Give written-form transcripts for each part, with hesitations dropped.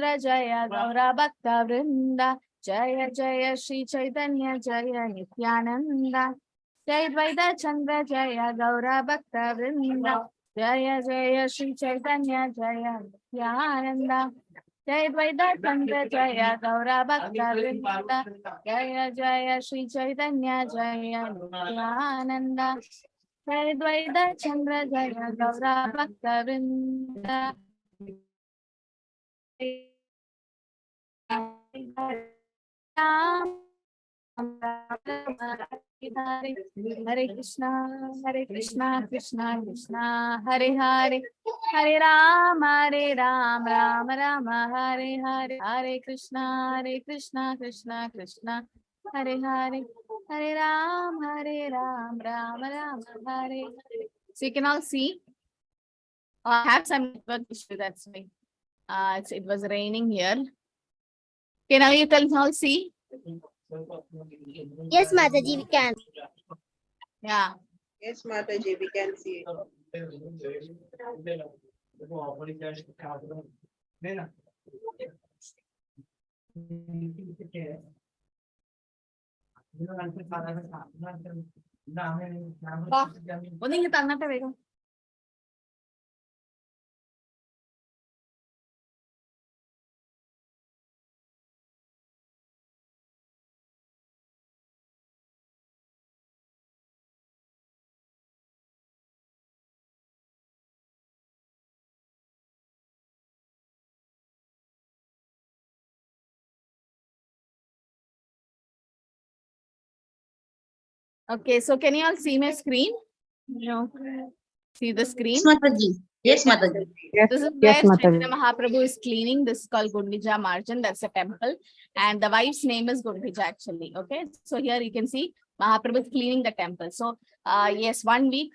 Chandra Jaya Gaura Bhakta Vrinda Jaya Jaya Shri Chaitanya Jaya Nityananda Jai Dvaita Chandra Jaya Gaura Bhakta Vrinda Jaya Jaya Shri Chaitanya Jaya Nityananda Jai Dvaita Chandra Jaya Gaura Bhakta Vrinda Jaya Jaya Shri Chaitanya Jaya Nityananda Jai Dvaita Chandra Jaya Gaura Bhakta Vrinda Hare Krishna, Krishna Krishna, Hare Hare, Hare Ram, Ram Rama, Hare Hare, Hare Krishna, Krishna Krishna, Hare Hare, Hare Ram, Ram Rama, Hare Hare. So you can all see. I have some network issue. That's why. It was raining here. Okay, now you can all see. Yes, Mataji, we can. Yeah. Yes, Mataji, we can see. Okay, so can you all see my screen? No. See the screen? Yes, Mataji. Yes, Mataji. This is where Chaitanya Mahaprabhu is cleaning. This is called Gundica Marjan. That's a temple. And the wife's name is Gundica actually. Okay. So here you can see Mahaprabhu is cleaning the temple. So yes, 1 week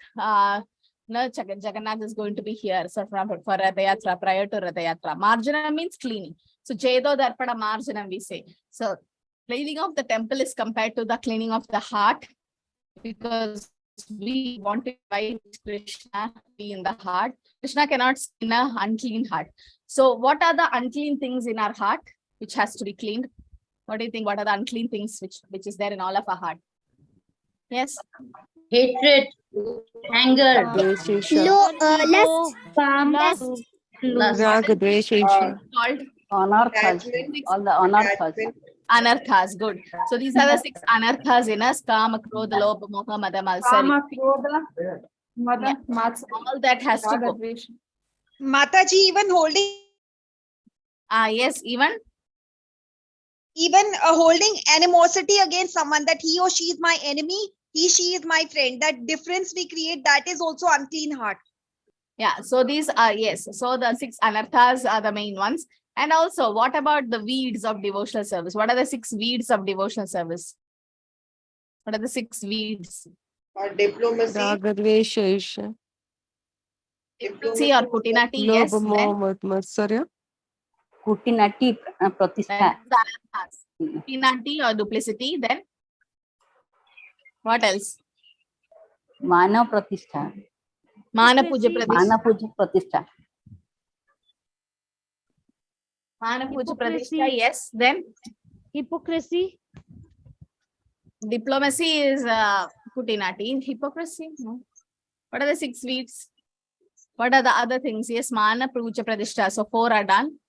Jagannath is going to be here. So for Ratha Yatra, prior to Ratha Yatra. Marjana means cleaning. So Jedo Darpada Marjanam we say. So cleaning of the temple is compared to the cleaning of the heart, because we want to invite Krishna to be in the heart. Krishna cannot stay in an unclean heart. So what are the unclean things in our heart which has to be cleaned? What do you think? What are the unclean things which is there in all of our heart? Yes? Hatred, anger, Lust. Called anarthas, all the anarthas. anarthas. Good. So these are the 6 anarthas in us: Kama, Krodha, Lobha, Moha, Mada, Malsari. Yeah. All that has to go. Mataji, even holding Yes, even holding animosity against someone, that he or she is my enemy, she is my friend, that difference we create, that is also unclean heart. yeah. So these are, yes. So the 6 anarthas are the main ones. And also, what about the weeds of devotional service? What are the 6 weeds of devotional service? What are the 6 weeds? Diplomacy. Diplomacy or putinati, yes. Kutinati, Pratishtha. Putinati or duplicity, then what else? Mana Pratishtha. Mana Puja Pratishtha. Mana Puja Pratishtha. Mana Puja Pratishtha, yes. Then Hypocrisy. diplomacy is putinati. Hypocrisy, no. What are the 6 weeds? What are the other things? Yes, Mana Puja Pratishtha. So 4 are done.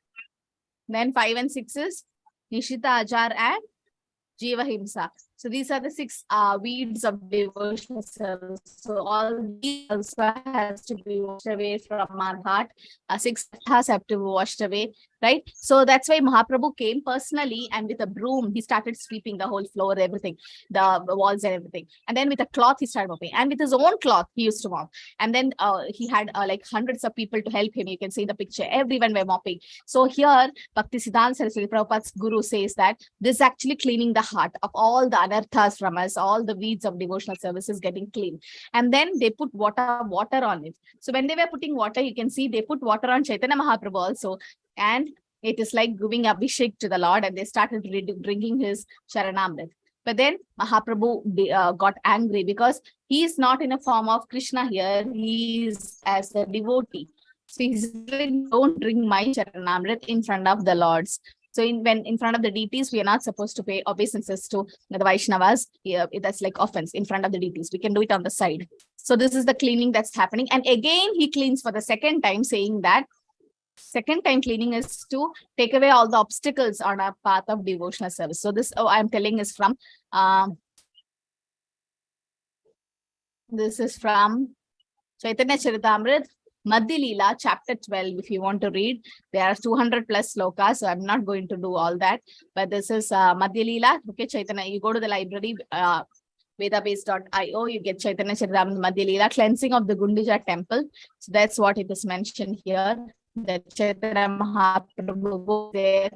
Then 5 and 6 is Nishita, Ajar, and Jiva Himsa. So these are the 6 weeds of devotional service. So all these also has to be washed away from our heart. 6 has have to be washed away, right? So that's why Mahaprabhu came personally, and with a broom he started sweeping the whole floor, everything, the walls and everything. And then with a cloth he started mopping, and with his own cloth he used to mop. And then he had like hundreds of people to help him. You can see the picture. Everyone were mopping. So here Bhaktisiddhanta Saraswati Prabhupada's guru says that this is actually cleaning the heart of all the anarthas from us, all the weeds of devotional services getting clean. And then they put water on it. So when they were putting water, you can see they put water on Chaitanya Mahaprabhu also. And it is like giving Abhishek to the Lord, and they started drinking his Sharanamrit. But then Mahaprabhu got angry because he is not in a form of Krishna here. He is as a devotee. So he said, don't drink my Charanamrit in front of the lords. So when in front of the deities, we are not supposed to pay obeisances to the Vaishnavas. Yeah, that's like offense in front of the deities. We can do it on the side. So this is the cleaning that's happening. And again, he cleans for the second time, saying that second time cleaning is to take away all the obstacles on our path of devotional service. So this, I'm telling is from, this is from Chaitanya Charitamrita, Madhya Leela, chapter 12. If you want to read, there are 200 plus slokas, so I'm not going to do all that. But this is Madhya Leela. Okay, Chaitanya, you go to the library, vedabase.io, you get Chaitanya Charitamrita, Madhya Leela, cleansing of the Gundica temple. So that's what it is mentioned here. That Chaitanya Mahaprabhu was there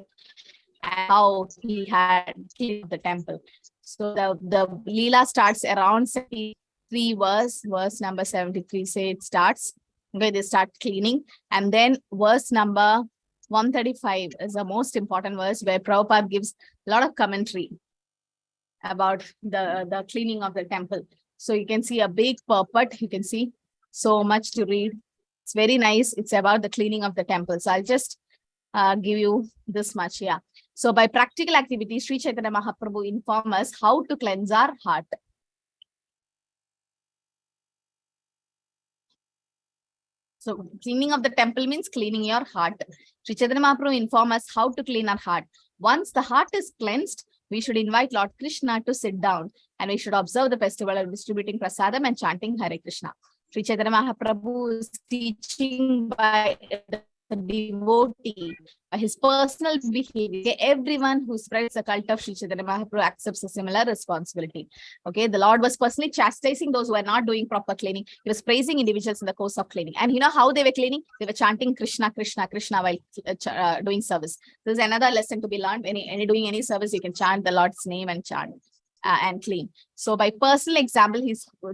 and how he had cleaned the temple. So the Leela starts around 73 verse number 73. Say it starts. Okay, they start cleaning, and then verse number 135 is the most important verse where Prabhupada gives a lot of commentary about the cleaning of the temple. So you can see a big purport. You can see so much to read. It's very nice. It's about the cleaning of the temple. So I'll just give you this much. Yeah. So by practical activities, Sri Chaitanya Mahaprabhu informs us how to cleanse our heart. So cleaning of the temple means cleaning your heart. Sri Chaitanya Mahaprabhu informs us how to clean our heart. Once the heart is cleansed, we should invite Lord Krishna to sit down, and we should observe the festival of distributing prasadam and chanting Hare Krishna. Sri Chaitanya Mahaprabhu is teaching by the devotee, by his personal behavior. Everyone who spreads the cult of Sri Chaitanya Mahaprabhu accepts a similar responsibility. Okay, the Lord was personally chastising those who are not doing proper cleaning. He was praising individuals in the course of cleaning. And you know how they were cleaning? They were chanting Krishna, Krishna, Krishna while doing service. This is another lesson to be learned. When doing any service, you can chant the Lord's name and chant and clean. So by personal example,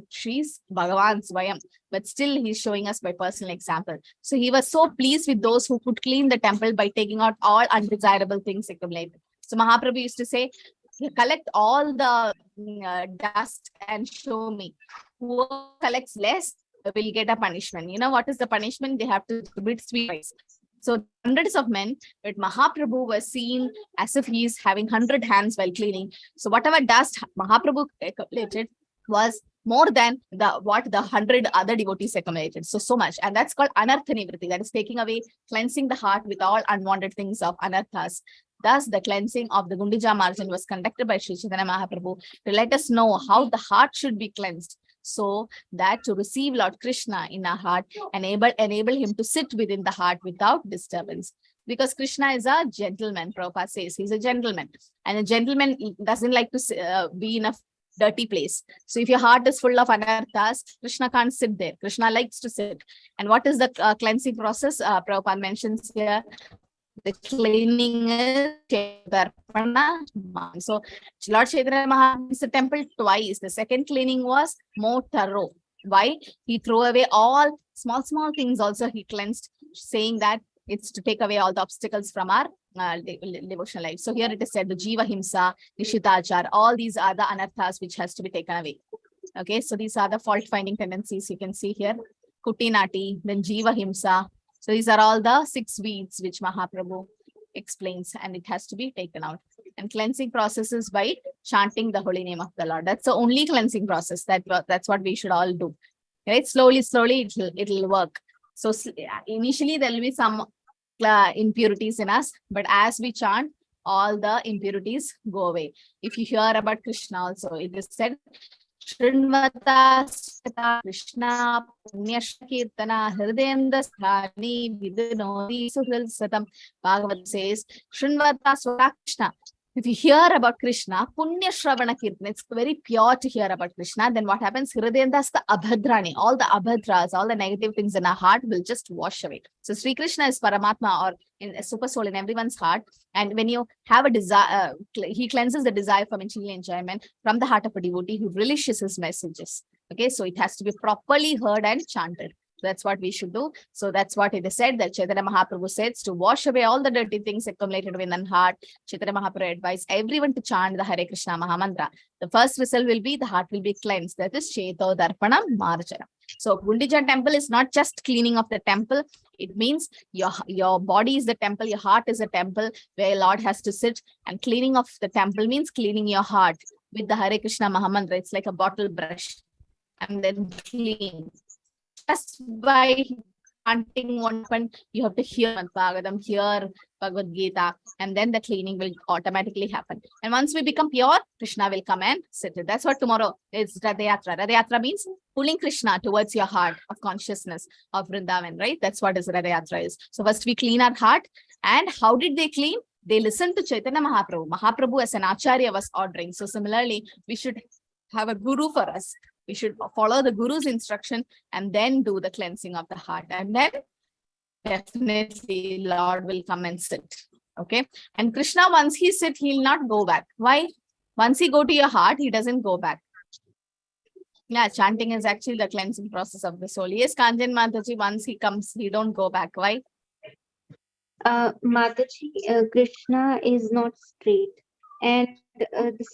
she's Bhagavan Swayam, but still he's showing us by personal example. So he was so pleased with those who could clean the temple by taking out all undesirable things accumulated. So Mahaprabhu used to say, collect all the dust and show me. Whoever collects less will get a punishment. You know what is the punishment? They have to distribute sweet rice. So hundreds of men, but Mahaprabhu was seen as if he is having 100 hands while cleaning. So whatever dust Mahaprabhu accumulated was more than what the 100 other devotees accumulated. So much. And that's called anartha nivriti. That is taking away, cleansing the heart with all unwanted things of anarthas. Thus, the cleansing of the Gundica margin was conducted by Sri Chaitanya Mahaprabhu to let us know how the heart should be cleansed, so that to receive Lord Krishna in our heart, enable him to sit within the heart without disturbance. Because Krishna is a gentleman, Prabhupada says. He's a gentleman. And a gentleman doesn't like to be in a dirty place. So if your heart is full of anarthas, Krishna can't sit there. Krishna likes to sit. And what is the cleansing process? Prabhupada mentions here. The cleaning is Darpana. So Lord Chaitanya Mahaprabhu visits the temple twice. The second cleaning was more thorough. Why? He threw away all small things also he cleansed, saying that it's to take away all the obstacles from our devotional life. So here it is said, the Jiva Himsa, Nishitachar, all these are the anarthas which has to be taken away. Okay, so these are the fault-finding tendencies you can see here. Kutinati, then Jiva Himsa. So these are all the 6 weeds which Mahaprabhu explains, and it has to be taken out. And cleansing process is by chanting the holy name of the Lord. That's the only cleansing process. That's what we should all do. Right? Slowly, it'll work. So initially there will be some impurities in us, but as we chant, all the impurities go away. If you hear about Krishna also, it is said, Srinvata Krishna Punyashta Kirtana Hridayandasthani Vidinodi Suhil Satam. Bhagavad says, Srinvata Swata Krishna. If you hear about Krishna, Punya Shravana Kirtana, it's very pure to hear about Krishna. Then what happens? Hridayandas the abhadrani, all the abhadras, all the negative things in our heart will just wash away. So Sri Krishna is Paramatma, or in a super soul in everyone's heart. And when you have a desire, he cleanses the desire for material enjoyment from the heart of a devotee who relishes his messages. Okay, so it has to be properly heard and chanted. That's what we should do. So that's what it is said that Chaitanya Mahaprabhu says to wash away all the dirty things accumulated within the heart. Chaitanya Mahaprabhu advised everyone to chant the Hare Krishna Mahamantra. The first result will be the heart will be cleansed. That is Cheto Darpanam Marjana. So Gundicha temple is not just cleaning of the temple. It means your body is the temple, your heart is a temple where Lord has to sit. And cleaning of the temple means cleaning your heart with the Hare Krishna Mahamantra. It's like a bottle brush. And then clean. Just by chanting one point, you have to hear Bhagavatam, hear Bhagavad Gita, and then the cleaning will automatically happen. And once we become pure, Krishna will come and sit. That's what tomorrow is Radha Yatra. Radha Yatra means pulling Krishna towards your heart of consciousness of Vrindavan, right? That's what is Radha Yatra is. So first we clean our heart. And how did they clean? They listened to Chaitanya Mahaprabhu. Mahaprabhu as an Acharya was ordering. So similarly, we should have a guru for us. We should follow the guru's instruction and then do the cleansing of the heart. And then definitely Lord will come and sit. Okay. And Krishna, once he sit, he'll not go back. Why? Once he go to your heart, he doesn't go back. Yeah, chanting is actually the cleansing process of the soul. Yes, Kanjan Mataji, once he comes, he don't go back. Why? Mataji, Krishna is not straight. And the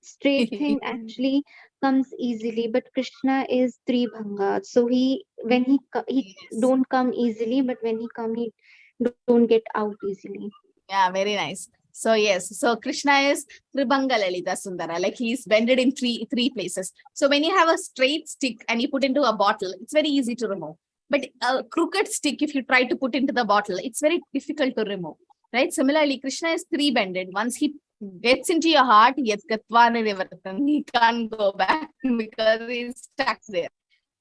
straight thing actually comes easily, but Krishna is Tribhanga. So he don't come easily, but when he come, he don't get out easily. Yeah, very nice. So yes, so Krishna is Tribhanga Lalita Sundara, like he's bended in three places. So when you have a straight stick and you put into a bottle, it's very easy to remove. But a crooked stick, if you try to put into the bottle, it's very difficult to remove. Right? Similarly, Krishna is three-bended. Once he gets into your heart, he can't go back because he's stuck there.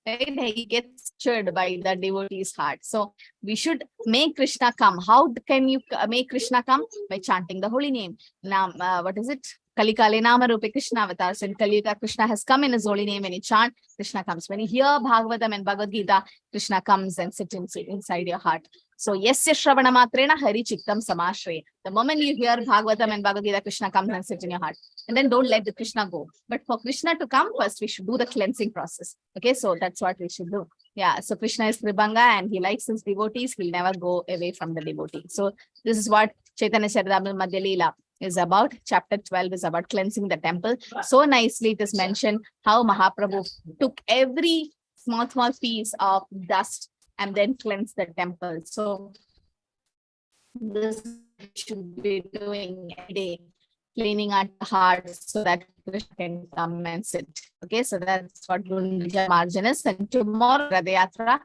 Right? He gets stirred by the devotee's heart. So we should make Krishna come. How can you make Krishna come? By chanting the holy name. Now, what is it? Kalikale Nama Rupe Krishna Avatar. So in Kalika, Krishna has come in his holy name. When you chant, Krishna comes. When you hear Bhagavatam and Bhagavad Gita, Krishna comes and sits inside your heart. So yasya shravana matrena hari chittam samashre. The moment you hear Bhagavatam and Bhagavad Gita, Krishna comes and sits in your heart. And then don't let the Krishna go. But for Krishna to come first, we should do the cleansing process. Okay, so that's what we should do. Yeah, so Krishna is Tribhanga and he likes his devotees. He'll never go away from the devotee. So this is what Chaitanya Charitamrita Madhya Leela is about. Chapter 12 is about cleansing the temple. So nicely it is mentioned how Mahaprabhu took every small piece of dust and then cleanse the temple. So this should be doing every day, cleaning our heart so that Krishna can come and sit. Okay, so that's what Gundicha Marjan is. And tomorrow, Radha Yatra,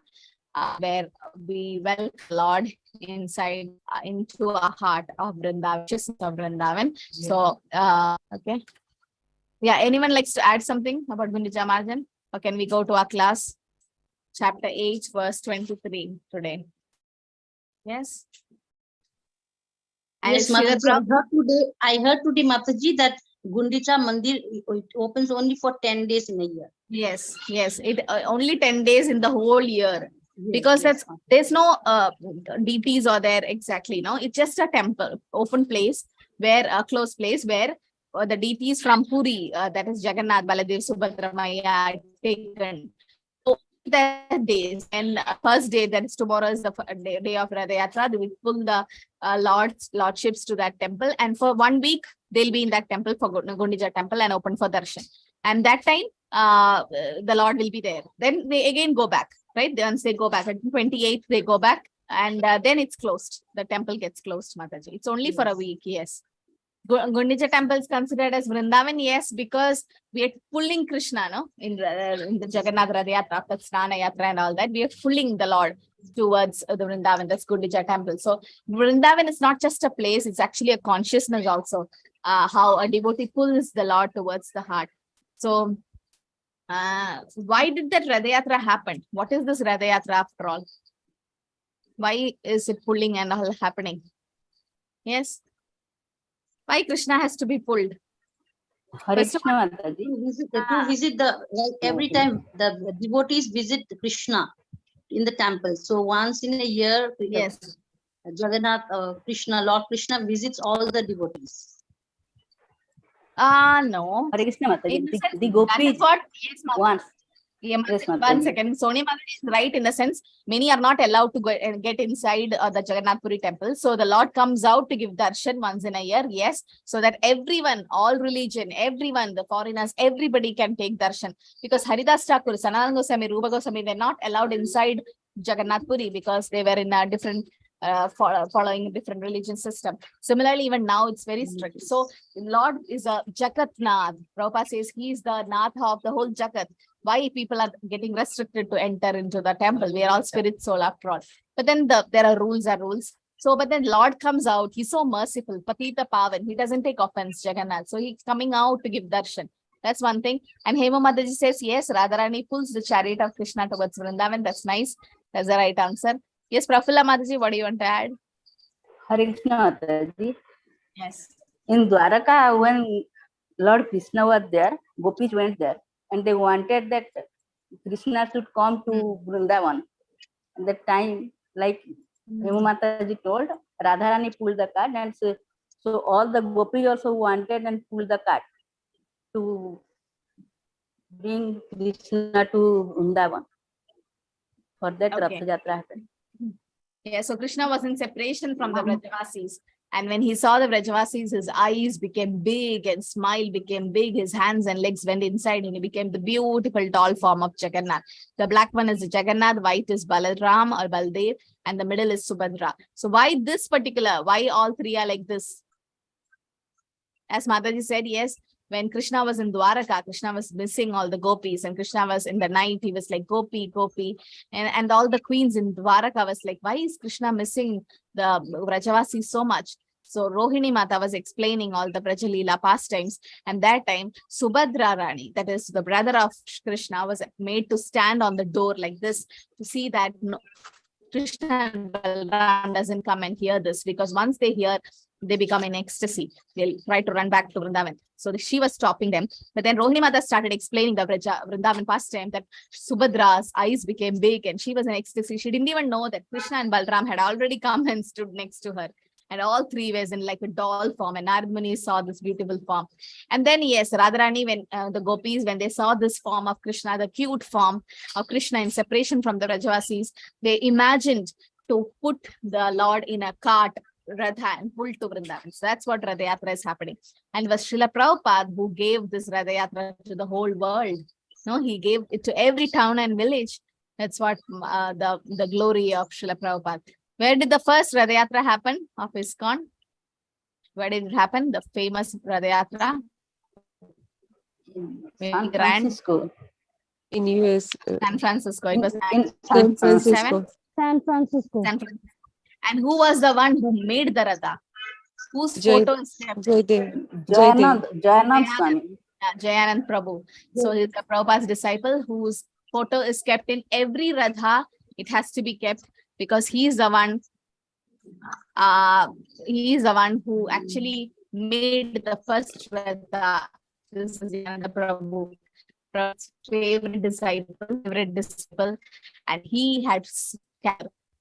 where we welcome Lord inside into a heart of Vrindavan. So, okay. Yeah, anyone likes to add something about Gundicha Marjan? Or can we go to our class? Chapter 8, verse 23 today. Yes? And Yes, Mataji, I heard today, Mataji, that Gundicha Mandir it opens only for 10 days in a year. Yes, it only 10 days in the whole year. Yes, Because yes. there's no deities or there exactly, no? It's just a temple, open place, where a closed place where the deities from Puri, that is Jagannath, Baladev, Subhadra, Maya, taken. The days and first day, that is tomorrow, is the day of Radha Yatra. They will pull the lordships to that temple, and for 1 week they'll be in that temple for Gundicha temple and open for darshan. And that time the Lord will be there. Then they again go back, right? Once they go back at 28th, they go back, and then it's closed. The temple gets closed, Mataji. It's only for a week. Yes. Gundicha temple is considered as Vrindavan, yes, because we are pulling Krishna, no, in the Jagannath Radha Yatra, after Snana Yatra and all that, we are pulling the Lord towards the Vrindavan. That's Gundicha temple. So Vrindavan is not just a place; it's actually a consciousness also. How a devotee pulls the Lord towards the heart. So, why did that Radha Yatra happen? What is this Radha Yatra after all? Why is it pulling and all happening? Yes. Why Krishna has to be pulled? Hare Krishna Mataji. To visit every time the devotees visit Krishna in the temple. So once in a year, Yes. Jagannath, Krishna, Lord Krishna visits all the devotees. No. Hare Krishna Mataji. In the sense, The that gopis is what, yes, Mataji. once. Yeah, Yes, one Mataji. second. Sonia Mataji is right in the sense many are not allowed to go and get inside the Jagannath Puri temple. So the Lord comes out to give darshan once in a year. Yes, so that everyone, all religion, everyone, the foreigners, everybody can take darshan. Because Haridas Thakur, Sanatana Goswami, Rupa Goswami, they're not allowed inside Jagannath Puri because they were in a different following a different religion system. Similarly, even now it's very strict. So Lord is a Jagat Nath. Prabhupada says he is the Nath of the whole Jagat. Why people are getting restricted to enter into the temple? We are all spirit soul after all. But then there are rules. So, but then Lord comes out. He's so merciful. Patita Pavan. He doesn't take offense, Jagannath. So he's coming out to give darshan. That's one thing. And Hema Mataji says, yes, Radharani pulls the chariot of Krishna towards Vrindavan. That's nice. That's the right answer. Yes, Prafulla Mataji, what do you want to add? Hare Krishna Mataji. Yes. In Dwaraka, when Lord Krishna was there, gopis went there, and they wanted that Krishna should come to Vrindavan. At that time, like Hema Mataji told, Radharani pulled the cart, and so all the gopis also wanted and pulled the cart to bring Krishna to Vrindavan. For that, Okay. Rath Yatra happened. Yeah, so Krishna was in separation from the Vrajavasis. And when he saw the Vrajavasis, his eyes became big and smile became big. His hands and legs went inside and he became the beautiful tall form of Jagannath. The black one is Jagannath, white is Balaram or Baldev, and the middle is Subhadra. So why this particular? Why all three are like this? As Mataji said, yes, when Krishna was in Dwaraka, Krishna was missing all the gopis, and Krishna was in the night, he was like, Gopi, Gopi. And all the queens in Dwaraka was like, why is Krishna missing the Vrajavasi so much? So Rohini Mata was explaining all the Brajalila pastimes. And that time, Subhadra Rani, that is the brother of Krishna, was made to stand on the door like this to see that no, Krishna and Balaram doesn't come and hear this, because once they hear, they become in ecstasy. They'll try to run back to Vrindavan. So she was stopping them. But then Rohini Mata started explaining the Vrindavan pastime, that Subhadra's eyes became big and she was in ecstasy. She didn't even know that Krishna and Balaram had already come and stood next to her. And all three was in like a doll form. And Narad Muni saw this beautiful form. And then, yes, Radharani, when the gopis, when they saw this form of Krishna, the cute form of Krishna in separation from the Vrajavasis, they imagined to put the Lord in a cart, Radha, and pull to Vrindavan. So that's what Radha Yatra is happening. And it was Srila Prabhupada who gave this Radha Yatra to the whole world. No, he gave it to every town and village. That's what the glory of Srila Prabhupada. Where did the first Radha Yatra happen of ISKCON? Where did it happen? The famous Radha Yatra? San Francisco. In US. San Francisco. It was In San 1967. Francisco. San Francisco. San Francisco. And who was the one who made the Radha? Whose Jai- photo is kept? Jaidev. Jayanand Swami. Jayanand Prabhu. So he's the Prabhupada's disciple whose photo is kept in every Radha. It has to be kept because he is the one. He is the one who actually made the first Radha. This is Jayanand Prabhu, Prabhu's favorite disciple, and he had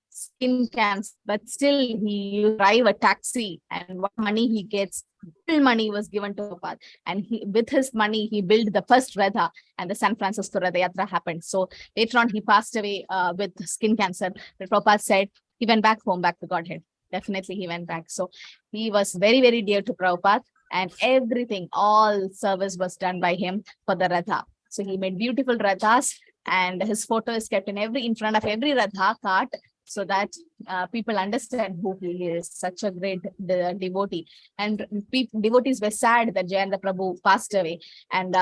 skin cancer, but still he drive a taxi, and what money he gets, full money was given to Prabhupada, and with his money he built the first Radha, and the San Francisco Radha Yatra happened. So later on he passed away with skin cancer, but Prabhupada said he went back home, back to Godhead. Definitely he went back. So he was very, very dear to Prabhupada, and everything, all service was done by him for the Radha. So he made beautiful Radhas, and his photo is kept in front of every Radha cart, so that people understand who he is, such a great devotee. And devotees were sad that Jayanta Prabhu passed away. And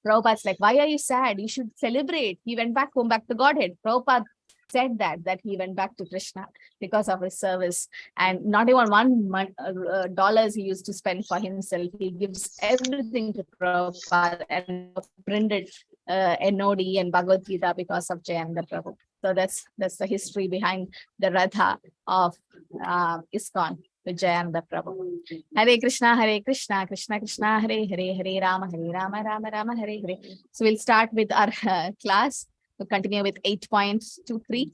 Prabhupada's like, why are you sad? You should celebrate. He went back home, back to Godhead. Prabhupada said that he went back to Krishna because of his service. And not even $1 he used to spend for himself. He gives everything to Prabhupada and printed NOD and Bhagavad Gita because of Jayanta Prabhu. So that's the history behind the Radha of ISKCON with Jayanta Prabhu. Hare Krishna, Krishna Krishna, Hare Rama, Rama Rama, Hare Hare. So we'll start with our class. We'll continue with 8.23 today.